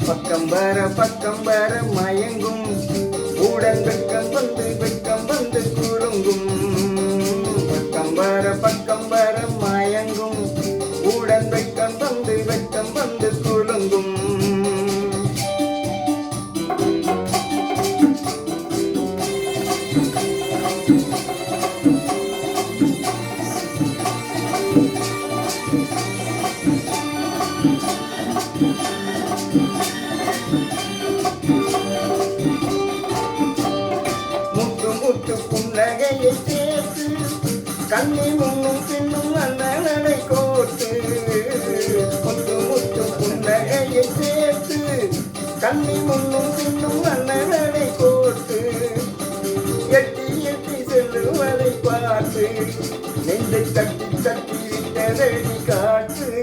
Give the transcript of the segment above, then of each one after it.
பக்கம் வர மயங்கும் உடன் வெக்கம் வந்து குலுங்கும். பக்கம் வர மயங்கும் உடன் வெக்கம் வந்து குலுங்கும். முத்து புன்னகையை சேர்த்து கண்ணி முன்னும் பின்னும் அந்த நடை கோட்டு. முத்து புன்னகையை சேர்த்து கண்ணி முன்னும் பின்னும் அந்த நடை கோட்டு. எட்டி செல்லுவதை பார்த்து நெஞ்சை தட்டி விட்டதடி காற்று.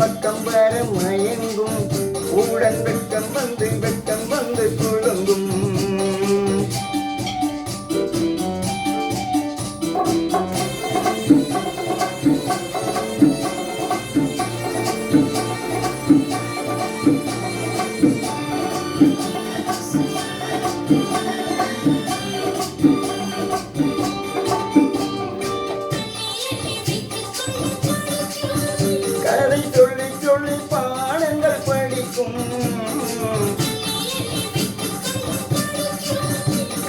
பக்கம் வர மயங்கும் உடன் வெக்கம் வந்து குலுங்கும். கதை சொல்லி பாடங்கள் படிக்கும்.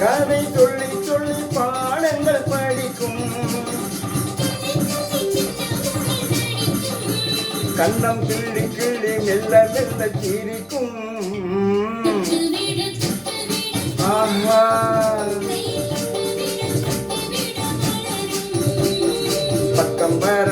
கதை சொல்லி பாடங்கள் படிக்கும். கண்ணம் கிள்ளி மெல்ல சிரிக்கும். ஆஹா பக்கம் வர